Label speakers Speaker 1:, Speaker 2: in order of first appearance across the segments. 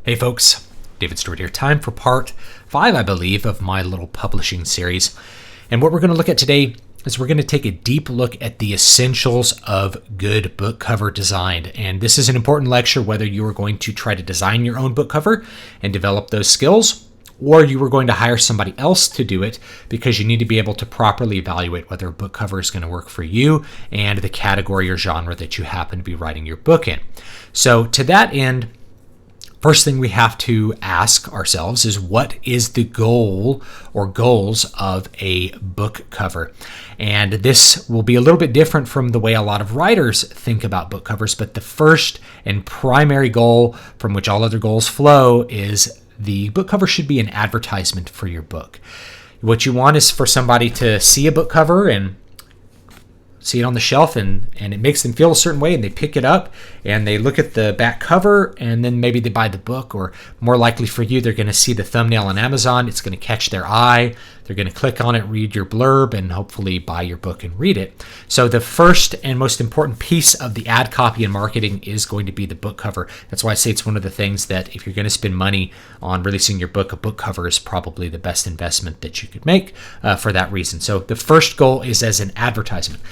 Speaker 1: Hey folks, David Stewart here. Time for part 5, I believe, of my little publishing series. And what we're going to look at today is we're going to take a deep look at the essentials of good book cover design. And this is an important lecture whether you are going to try to design your own book cover and develop those skills, or you were going to hire somebody else to do it because you need to be able to properly evaluate whether a book cover is going to work for you and the category or genre that you happen to be writing your book in. So to that end, first thing we have to ask ourselves is, what is the goal or goals of a book cover? And this will be a little bit different from the way a lot of writers think about book covers, but the first and primary goal from which all other goals flow is the book cover should be an advertisement for your book. What you want is for somebody to see a book cover and see it on the shelf and it makes them feel a certain way, and they pick it up and they look at the back cover and then maybe they buy the book, or more likely for you, they're going to see the thumbnail on Amazon. It's going to catch their eye. They're going to click on it, read your blurb, and hopefully buy your book and read it. So the first and most important piece of the ad copy and marketing is going to be the book cover. That's why I say it's one of the things that if you're going to spend money on releasing your book, a book cover is probably the best investment that you could make for that reason. So the first goal is as an advertisement.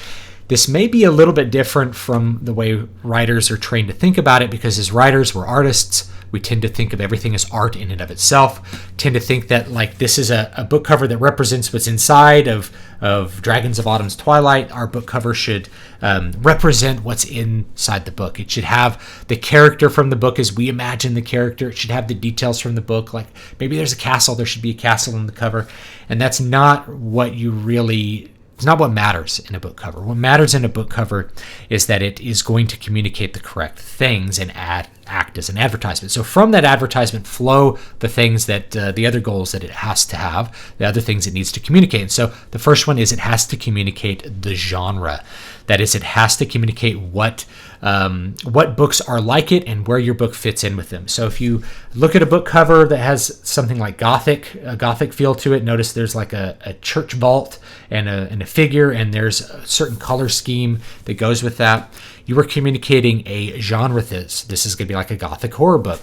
Speaker 1: This may be a little bit different from the way writers are trained to think about it, because as writers, we're artists. We tend to think of everything as art in and of itself, tend to think that like this is a book cover that represents what's inside of Dragons of Autumn's Twilight. Our book cover should represent what's inside the book. It should have the character from the book as we imagine the character. It should have the details from the book. Like maybe there's a castle, there should be a castle in the cover. And that's not what it's not what matters in a book cover. What matters in a book cover is that it is going to communicate the correct things and act as an advertisement. So from that advertisement flow the things that the other goals that it has to have, the other things it needs to communicate. And so the first one is it has to communicate the genre. That is, it has to communicate what books are like it and where your book fits in with them. So if you look at a book cover that has something like a Gothic feel to it, notice there's like a church vault and a figure, and there's a certain color scheme that goes with that. You are communicating a genre. This is going to be like a Gothic horror book.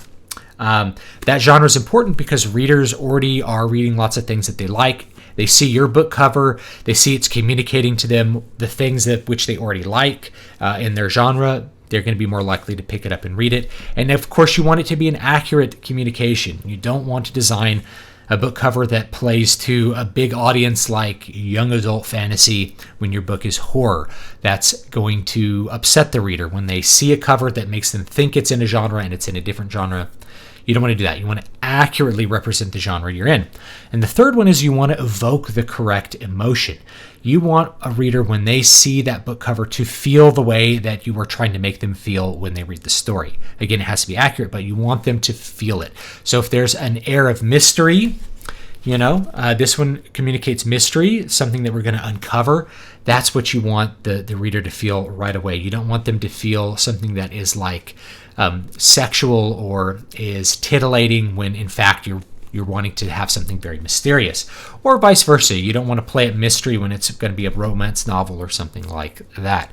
Speaker 1: That genre is important because readers already are reading lots of things that they like. They see your book cover, they see it's communicating to them the things which they already like in their genre. They're going to be more likely to pick it up and read it. And of course, you want it to be an accurate communication. You don't want to design a book cover that plays to a big audience like young adult fantasy when your book is horror. That's going to upset the reader when they see a cover that makes them think it's in a genre and it's in a different genre. You don't want to do that. You want to accurately represent the genre you're in. And the third one is you want to evoke the correct emotion. You want a reader, when they see that book cover, to feel the way that you are trying to make them feel when they read the story. Again, it has to be accurate, but you want them to feel it. So if there's an air of mystery, this one communicates mystery, something that we're going to uncover. That's what you want the reader to feel right away. You don't want them to feel something that is like sexual or is titillating when in fact you're wanting to have something very mysterious, or vice versa. You don't want to play at mystery when it's going to be a romance novel or something like that.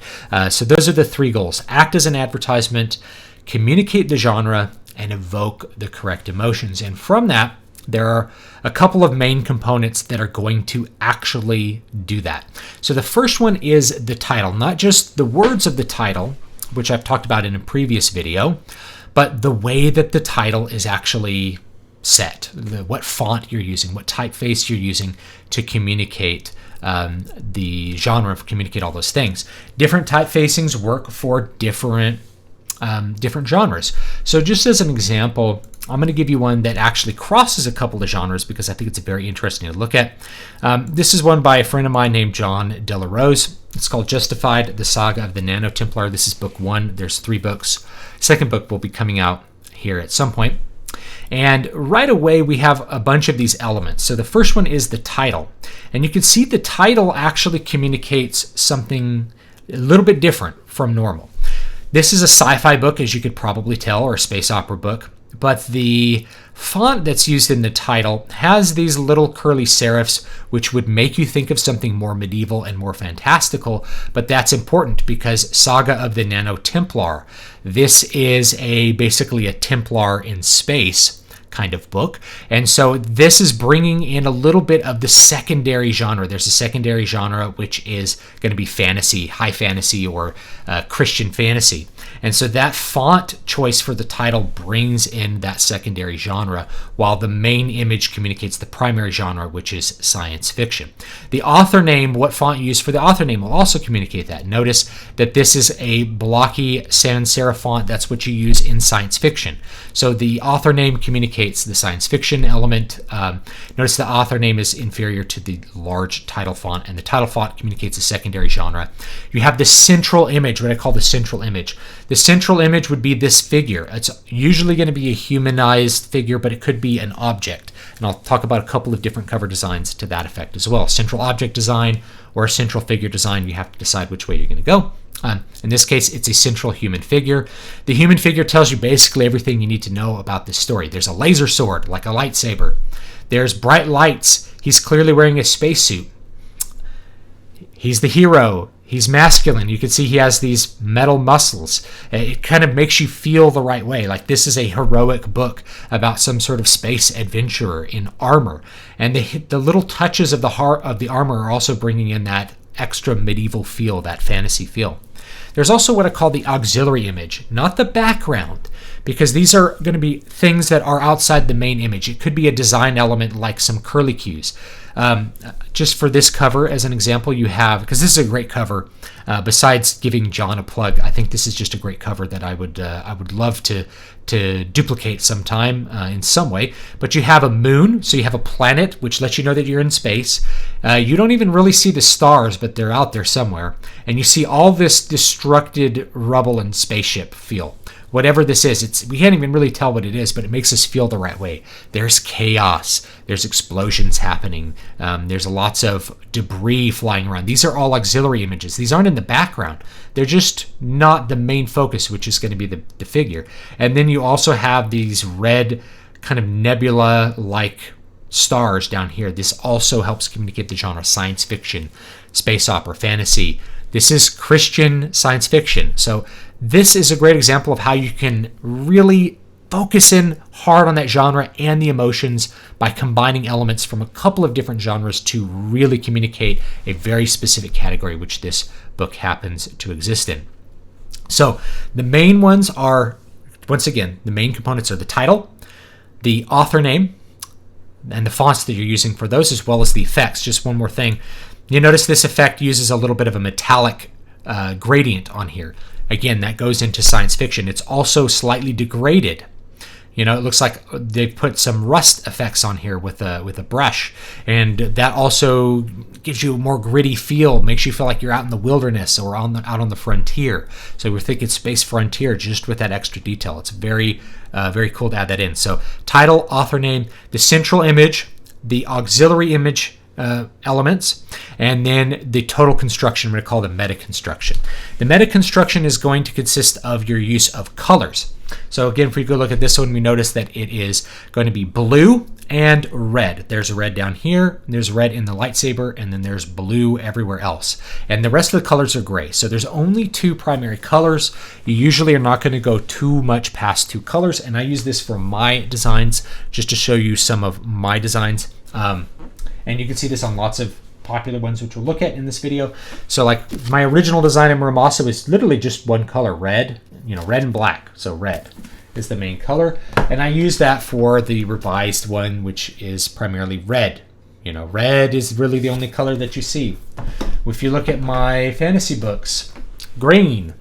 Speaker 1: So those are the three goals: act as an advertisement, communicate the genre, and evoke the correct emotions. And from that, there are a couple of main components that are going to actually do that. So the first one is the title, not just the words of the title, which I've talked about in a previous video, but the way that the title is actually set, what font you're using, what typeface you're using to communicate the genre, communicate all those things. Different typefacings work for different genres. So just as an example, I'm going to give you one that actually crosses a couple of genres because I think it's very interesting to look at. This is one by a friend of mine named John Delarose. It's called Justified, the Saga of the Nano Templar. This is book 1. There's 3 books. Second book will be coming out here at some point. And right away, we have a bunch of these elements. So the first one is the title. And you can see the title actually communicates something a little bit different from normal. This is a sci-fi book, as you could probably tell, or a space opera book. but the font that's used in the title has these little curly serifs, which would make you think of something more medieval and more fantastical, but that's important because Saga of the Nano Templar. This is basically a Templar in space kind of book. And so this is bringing in a little bit of the secondary genre. There's a secondary genre which is going to be fantasy, high fantasy, or Christian fantasy. And so that font choice for the title brings in that secondary genre, while the main image communicates the primary genre, which is science fiction. The author name, what font you use for the author name, will also communicate that. Notice that this is a blocky sans serif font. That's what you use in science fiction. So the author name communicates the science fiction element. Notice the author name is inferior to the large title font, and the title font communicates a secondary genre. You have the central image, what I call the central image. The central image would be this figure. It's usually going to be a humanized figure, but it could be an object. And I'll talk about a couple of different cover designs to that effect as well. Central object design or a central figure design, you have to decide which way you're going to go. In this case, it's a central human figure. The human figure tells you basically everything you need to know about this story. There's a laser sword, like a lightsaber. There's bright lights. He's clearly wearing a spacesuit. He's the hero. He's masculine. You can see he has these metal muscles. It kind of makes you feel the right way. Like this is a heroic book about some sort of space adventurer in armor. And the little touches of the heart of the armor are also bringing in that extra medieval feel, that fantasy feel. There's also what I call the auxiliary image, not the background, because these are going to be things that are outside the main image. It could be a design element like some curlicues. Just for this cover as an example, you have, because this is a great cover, besides giving John a plug, I think this is just a great cover that I would love to duplicate sometime in some way. But you have a moon, so you have a planet, which lets you know that you're in space. You don't even really see the stars, but they're out there somewhere. And you see all this destructed rubble and spaceship feel. Whatever this is, we can't even really tell what it is, but it makes us feel the right way. There's chaos. There's explosions happening. There's lots of debris flying around. These are all auxiliary images. These aren't in the background. They're just not the main focus, which is going to be the figure. And then you also have these red kind of nebula-like stars down here. This also helps communicate the genre science fiction, space opera, fantasy. This is Christian science fiction. So this is a great example of how you can really focus in hard on that genre and the emotions by combining elements from a couple of different genres to really communicate a very specific category, which this book happens to exist in. So the main ones are, once again, the main components are the title, the author name, and the fonts that you're using for those, as well as the effects. Just one more thing. You notice this effect uses a little bit of a metallic gradient on here. Again, that goes into science fiction. It's also slightly degraded. You know, it looks like they put some rust effects on here with a brush, and that also gives you a more gritty feel, makes you feel like you're out in the wilderness or out on the frontier. So we're thinking space frontier just with that extra detail. It's very cool to add that in. So title, author name, the central image, the auxiliary image elements, and then the total construction, we call the meta construction. The meta construction is going to consist of your use of colors. So again, if we go look at this one, we notice that it is going to be blue and red. There's red down here, there's red in the lightsaber, and then there's blue everywhere else. And the rest of the colors are gray. So there's only two primary colors. You usually are not going to go too much past two colors, and I use this for my designs just to show you some of my designs. And you can see this on lots of popular ones, which we'll look at in this video. So like my original design in Muramasa was literally just one color, red, red and black. So red is the main color. And I use that for the revised one, which is primarily red. Red is really the only color that you see. If you look at my fantasy books, green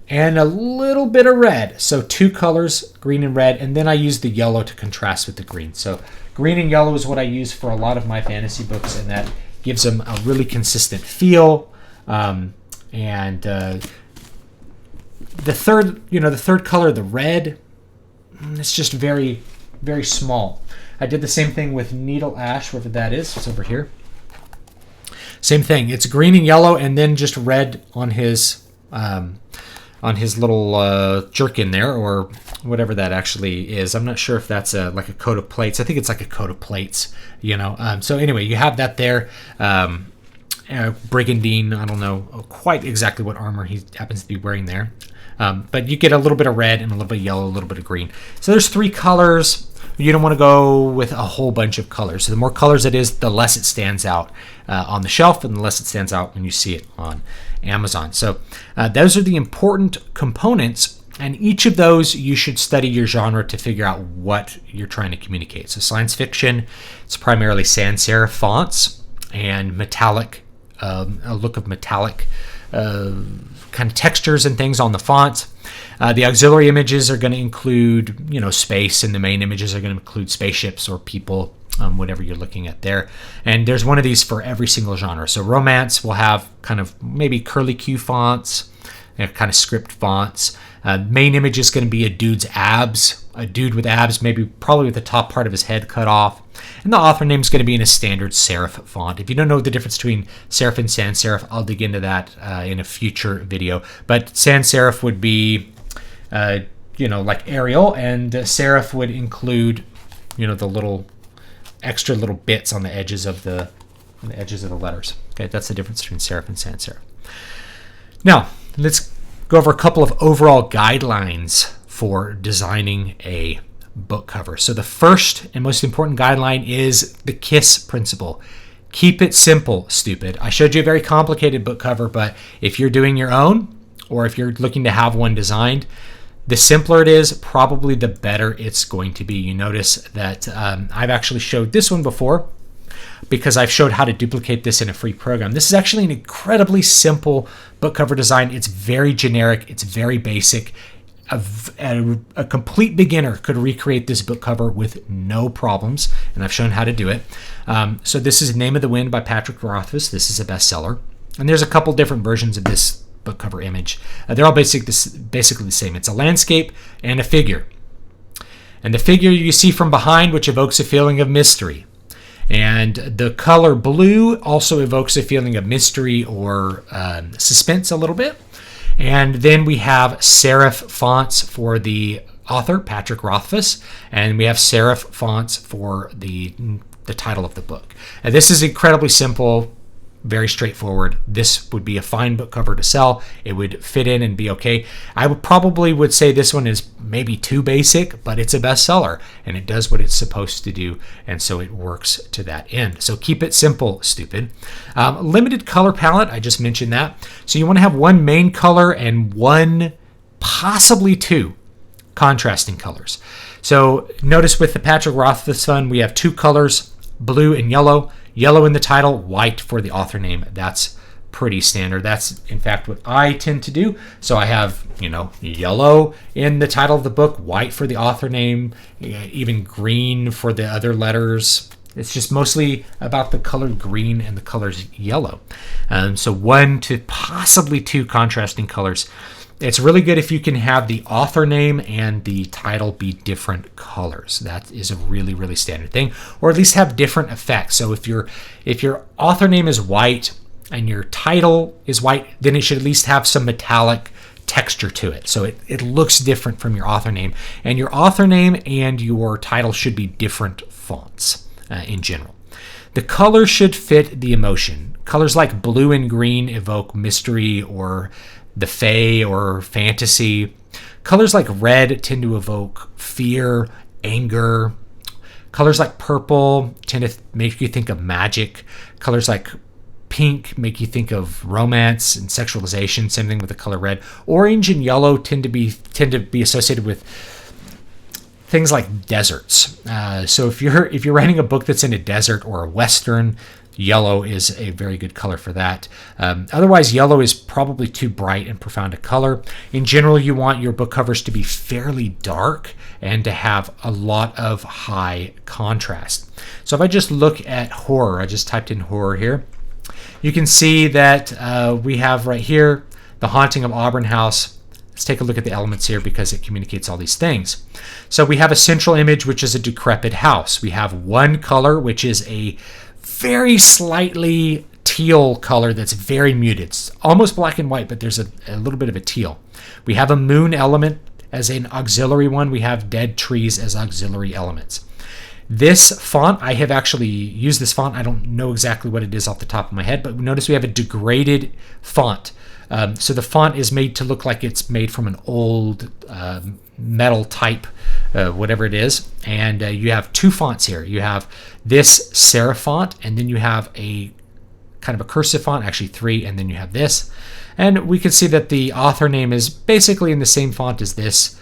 Speaker 1: and a little bit of red. So two colors, green and red. And then I use the yellow to contrast with the green. So green and yellow is what I use for a lot of my fantasy books, and that gives them a really consistent feel. The third color, the red, it's just very, very small. I did the same thing with needle ash, wherever that is. It's over here. Same thing. It's green and yellow, and then just red on his on his little jerkin there, or whatever that actually is. I'm not sure if that's like a coat of plates. I think it's like a coat of plates, you know. So anyway, you have that there. Brigandine, I don't know quite exactly what armor he happens to be wearing there. But you get a little bit of red and a little bit of yellow, a little bit of green. So there's 3 colors. You don't want to go with a whole bunch of colors. So the more colors it is, the less it stands out on the shelf, and the less it stands out when you see it on Amazon. So those are the important components, and each of those you should study your genre to figure out what you're trying to communicate. So science fiction, it's primarily sans serif fonts and metallic, a look of metallic kind of textures and things on the fonts. The auxiliary images are going to include, you know, space, and the main images are going to include spaceships or people, whatever you're looking at there. And there's one of these for every single genre. So romance will have kind of maybe curly Q fonts, kind of script fonts. Main image is going to be a dude's abs, a dude with abs, maybe probably with the top part of his head cut off. And the author name is going to be in a standard serif font. If you don't know the difference between serif and sans serif, I'll dig into that in a future video. But sans serif would be, you know, like Arial, and serif would include, you know, the little extra little bits on the edges of the letters. Okay, that's the difference between serif and sans serif. Now, let's go over a couple of overall guidelines for designing a book cover. So the first and most important guideline is the KISS principle. Keep it simple, stupid. I showed you a very complicated book cover, but if you're doing your own, or if you're looking to have one designed, the simpler it is, probably the better it's going to be. You notice that I've actually showed this one before, because I've showed how to duplicate this in a free program. This is actually an incredibly simple book cover design. It's very generic. It's very basic. A complete beginner could recreate this book cover with no problems, and I've shown how to do it. So this is Name of the Wind by Patrick Rothfuss. This is a bestseller. And there's a couple different versions of this book cover image. They're all basically the same. It's a landscape and a figure. And the figure you see from behind, which evokes a feeling of mystery. And the color blue also evokes a feeling of mystery or suspense a little bit. And then we have serif fonts for the author, Patrick Rothfuss, and we have serif fonts for the title of the book. And this is incredibly simple, very straightforward. This would be a fine book cover to sell. It would fit in and be okay. I would say this one is maybe too basic, but it's a bestseller, and it does what it's supposed to do, and so it works to that end. So keep it simple, stupid. Limited color palette, I just mentioned that. So you want to have one main color and one, possibly 2 contrasting colors. So notice with the Patrick Rothfuss one, we have 2 colors, blue and yellow. Yellow in the title, white for the author name. That's pretty standard. That's, in fact, what I tend to do. So I have, you know, yellow in the title of the book, white for the author name, even green for the other letters. It's just mostly about the color green and the colors yellow. So 1 to possibly 2 contrasting colors. It's really good if you can have the author name and the title be different colors. That is a really, really standard thing, or at least have different effects. So if your author name is white and your title is white, then it should at least have some metallic texture to it. So it looks different from your author name. And your author name and your title should be different fonts in general. The color should fit the emotion. Colors like blue and green evoke mystery or the fae or fantasy. Colors like red tend to evoke fear, anger. Colors like purple tend to make you think of magic. Colors like pink make you think of romance and sexualization. Same thing with the color red. Orange and yellow tend to be associated with things like deserts. So if you're writing a book that's in a desert or a western, yellow is a very good color for that. Otherwise, yellow is probably too bright and profound a color. In general, you want your book covers to be fairly dark and to have a lot of high contrast. So if I just look at horror, I just typed in horror here, you can see that we have right here, The Haunting of Auburn House. Let's take a look at the elements here because it communicates all these things. So we have a central image, which is a decrepit house. We have one color, which is a very slightly teal color that's very muted. It's almost black and white, but there's a little bit of a teal. We have a moon element as an auxiliary one. We have dead trees as auxiliary elements. This font, I have actually used this font. I don't know exactly what it is off the top of my head, but notice we have a degraded font. So the font is made to look like it's made from an old metal type, whatever it is. And you have two fonts here. You have this serif font, and then you have a kind of a cursive font, actually three, and then you have this. And we can see that the author name is basically in the same font as this,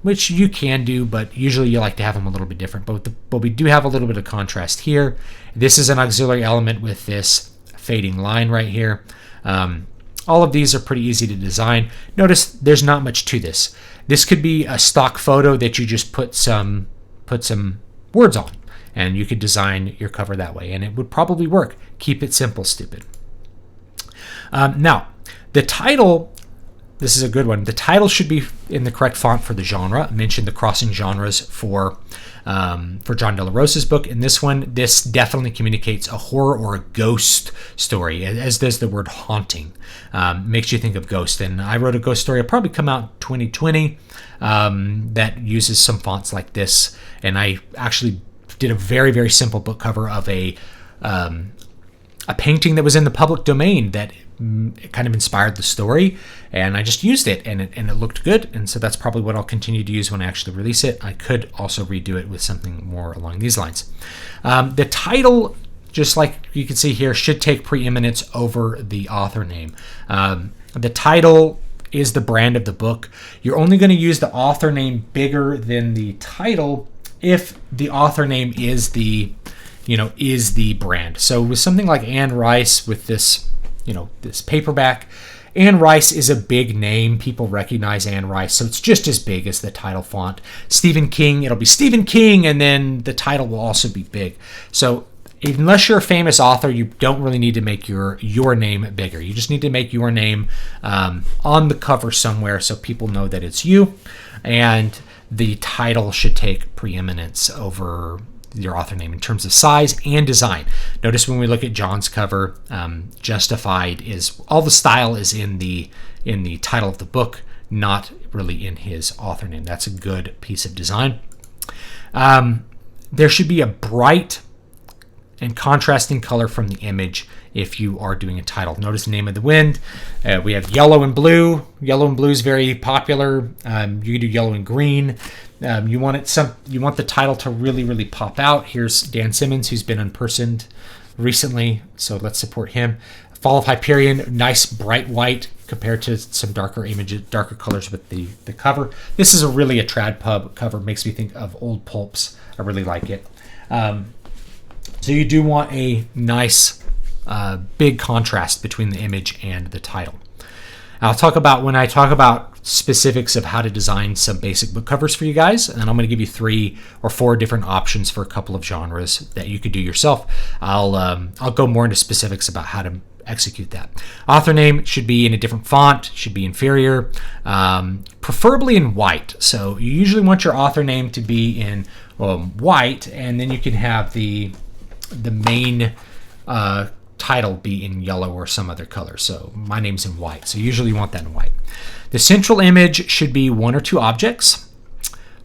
Speaker 1: which you can do, but usually you like to have them a little bit different. But we do have a little bit of contrast here. This is an auxiliary element with this fading line right here. All of these are pretty easy to design. Notice there's not much to this. This could be a stock photo that you just put some words on, and you could design your cover that way, and it would probably work. Keep it simple, stupid. Now, the title, this is a good one. The title should be in the correct font for the genre. I mentioned the crossing genres for John De La Rosa's book. In this one, this definitely communicates a horror or a ghost story, as does the word haunting. Makes you think of ghost. And I wrote a ghost story. It'll probably come out 2020 that uses some fonts like this. And I actually did a very, very simple book cover of a painting that was in the public domain that kind of inspired the story, and I just used it, and it looked good, and so that's probably what I'll continue to use when I actually release it. I could also redo it with something more along these lines. The title, just like you can see here, should take preeminence over the author name. The title is the brand of the book. You're only going to use the author name bigger than the title if the author name is the brand. So with something like Anne Rice, with this this paperback, Anne Rice is a big name. People recognize Anne Rice, so it's just as big as the title font. Stephen King, it'll be Stephen King, and then the title will also be big. So unless you're a famous author, you don't really need to make your name bigger. You just need to make your name on the cover somewhere so people know that it's you, and the title should take preeminence over your author name in terms of size and design. Notice when we look at John's cover, Justified is all the style is in the title of the book, not really in his author name. That's a good piece of design. There should be a bright and contrasting color from the image if you are doing a title. Notice the name of the wind. We have yellow and blue. Yellow and blue is very popular. You can do yellow and green. You want the title to really, really pop out. Here's Dan Simmons, who's been unpersoned recently, so let's support him. Fall of Hyperion, nice bright white compared to some darker colors with the cover. This is a trad pub cover. Makes me think of old pulps. I really like it. So you do want a nice big contrast between the image and the title. When I talk about specifics of how to design some basic book covers for you guys, and I'm going to give you 3 or 4 different options for a couple of genres that you could do yourself. I'll go more into specifics about how to execute that. Author name should be in a different font, should be inferior, preferably in white. So you usually want your author name to be in white, and then you can have the main title be in yellow or some other color. So my name's in white, so usually you want that in white. The central image should be 1 or 2 objects,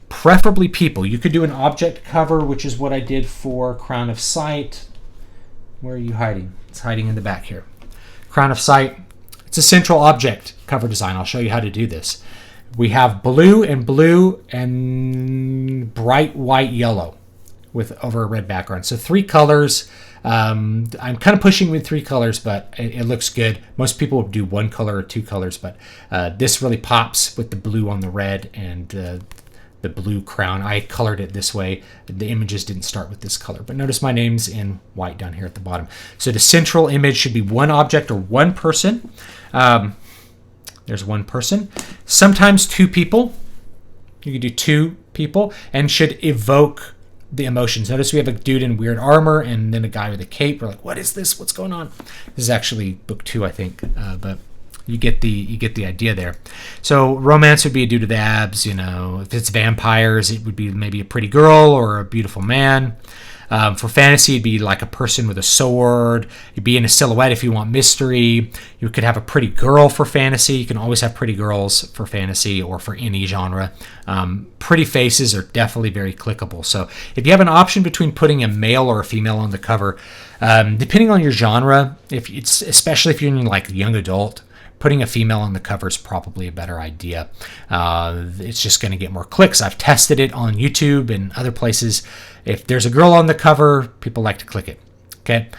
Speaker 1: preferably people. You could do an object cover, which is what I did for Crown of Sight. Where are you hiding? It's hiding in the back here. Crown of Sight. It's a central object cover design. I'll show you how to do this. We have blue and bright white yellow with over a red background. So 3 colors. I'm kind of pushing with 3 colors, but it looks good. Most people would do 1 color or 2 colors, but this really pops with the blue on the red and the blue crown. I colored it this way. The images didn't start with this color, but notice my name's in white down here at the bottom. So the central image should be 1 object or 1 person. There's 1 person. Sometimes 2 people. You can do 2 people and should evoke the emotions. Notice we have a dude in weird armor and then a guy with a cape. We're like, what is this? What's going on? This is actually book 2, I think, but you get the idea there. So romance would be a dude with abs. If it's vampires, it would be maybe a pretty girl or a beautiful man. For fantasy, it'd be like a person with a sword. You'd be in a silhouette if you want mystery. You could have a pretty girl for fantasy. You can always have pretty girls for fantasy or for any genre. Pretty faces are definitely very clickable. So if you have an option between putting a male or a female on the cover, depending on your genre, especially if you're in like young adult, putting a female on the cover is probably a better idea. It's just going to get more clicks. I've tested it on YouTube and other places. If there's a girl on the cover, people like to click it. Okay.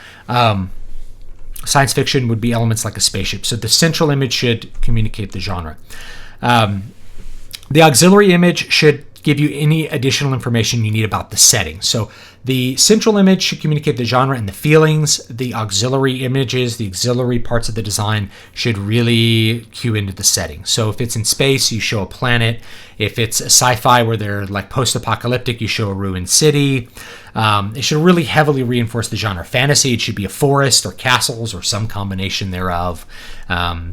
Speaker 1: Science fiction would be elements like a spaceship. So the central image should communicate the genre. The auxiliary image should give you any additional information you need about the setting. So the central image should communicate the genre and the feelings. The auxiliary images, the auxiliary parts of the design should really cue into the setting. So if it's in space, you show a planet. If it's a sci-fi where they're like post-apocalyptic, you show a ruined city. It should really heavily reinforce the genre. Fantasy, it should be a forest or castles or some combination thereof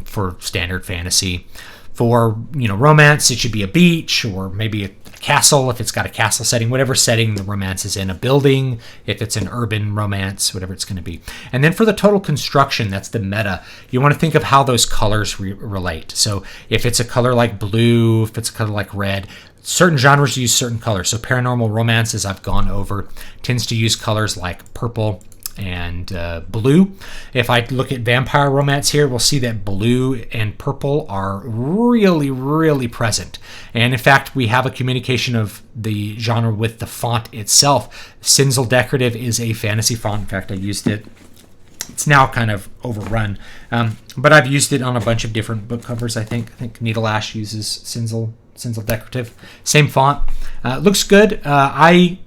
Speaker 1: for standard fantasy. For romance, it should be a beach or maybe a castle if it's got a castle setting, whatever setting the romance is in, a building if it's an urban romance, whatever it's going to be. And then for the total construction, that's the meta, you want to think of how those colors relate. So if it's a color like blue, if it's a color like red, certain genres use certain colors. So paranormal romance, as I've gone over, tends to use colors like purple and blue. If I look at vampire romance here, we'll see that blue and purple are really, really present. And in fact, we have a communication of the genre with the font itself. Cinzel Decorative is a fantasy font. In fact, I used it. It's now kind of overrun, but I've used it on a bunch of different book covers. I think Needle Ash uses Cinzel Decorative. Same font. Looks good. I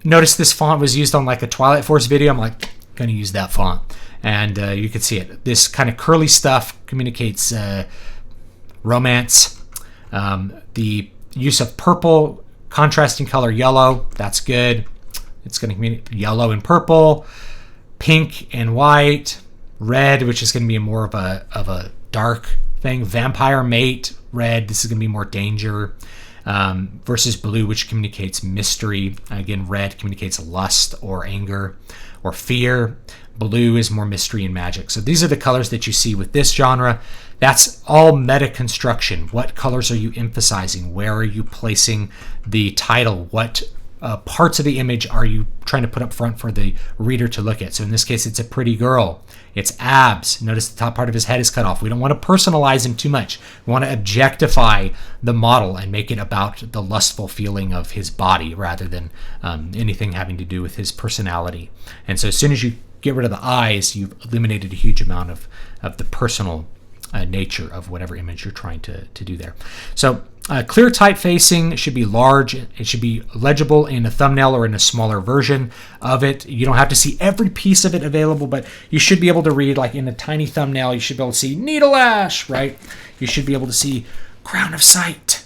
Speaker 1: noticed this font was used on like a Twilight Force video. I'm like, gonna use that font, and you can see it. This kind of curly stuff communicates romance. The use of purple, contrasting color yellow, that's good. It's going to communicate yellow and purple, pink and white, red, which is going to be more of a dark thing. Vampire mate, red. This is going to be more danger. Versus blue, which communicates mystery. Again, red communicates lust or anger or fear. Blue is more mystery and magic. So these are the colors that you see with this genre. That's all meta construction. What colors are you emphasizing? Where are you placing the title? What parts of the image are you trying to put up front for the reader to look at? So in this case, it's a pretty girl. It's abs. Notice the top part of his head is cut off. We don't want to personalize him too much. We want to objectify the model and make it about the lustful feeling of his body rather than anything having to do with his personality. And so as soon as you get rid of the eyes, you've eliminated a huge amount of the personal nature of whatever image you're trying to do there. So clear typefacing should be large. It should be legible in a thumbnail or in a smaller version of it. You don't have to see every piece of it available, but you should be able to read, like in a tiny thumbnail, you should be able to see Needle Ash, right? You should be able to see Crown of Sight,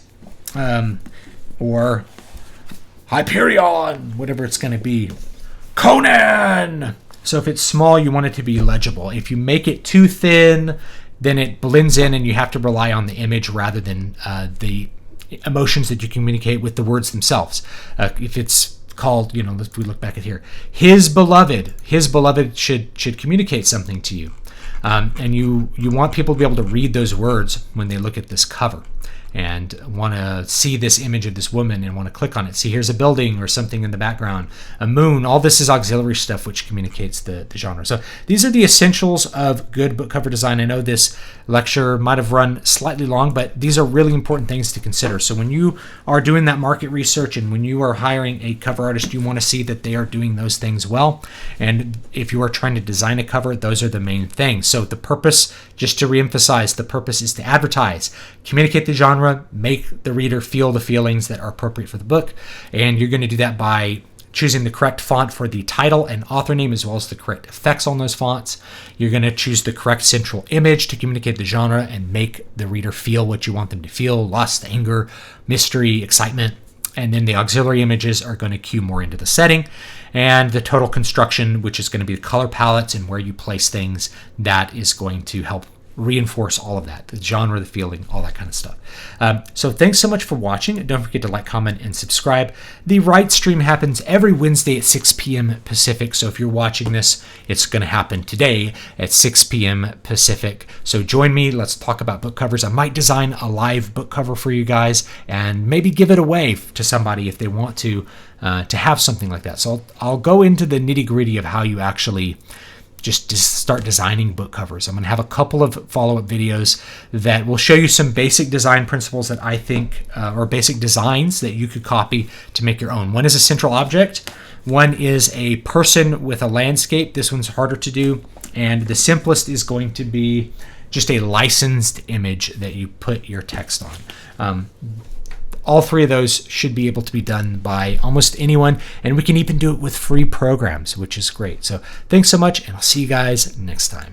Speaker 1: or Hyperion, whatever it's going to be. Conan! So if it's small, you want it to be legible. If you make it too thin, then it blends in and you have to rely on the image rather than the emotions that you communicate with the words themselves. If it's called, if we look back at here, his beloved should communicate something to you. And you want people to be able to read those words when they look at this cover and want to see this image of this woman and want to click on it. See, here's a building or something in the background, a moon. All this is auxiliary stuff which communicates the genre. So these are the essentials of good book cover design. I know this lecture might have run slightly long, but these are really important things to consider. So when you are doing that market research and when you are hiring a cover artist, you want to see that they are doing those things well. And if you are trying to design a cover, those are the main things. So the purpose, just to reemphasize, the purpose is to advertise, communicate the genre, make the reader feel the feelings that are appropriate for the book. And you're going to do that by choosing the correct font for the title and author name, as well as the correct effects on those fonts. You're going to choose the correct central image to communicate the genre and make the reader feel what you want them to feel: lust, anger, mystery, excitement. And then the auxiliary images are going to cue more into the setting. And the total construction, which is going to be the color palettes and where you place things, that is going to help reinforce all of that, the genre, the feeling, all that kind of stuff. So thanks so much for watching. Don't forget to like, comment, and subscribe. The Write stream happens every Wednesday at 6 p.m. Pacific. So if you're watching this, it's going to happen today at 6 p.m. Pacific. So join me. Let's talk about book covers. I might design a live book cover for you guys and maybe give it away to somebody if they want to have something like that. So I'll go into the nitty-gritty of how you actually just start designing book covers. I'm going to have a couple of follow-up videos that will show you some basic design principles that I think, or basic designs that you could copy to make your own. One is a central object. One is a person with a landscape. This one's harder to do. And the simplest is going to be just a licensed image that you put your text on. All three of those should be able to be done by almost anyone, and we can even do it with free programs, which is great. So thanks so much, and I'll see you guys next time.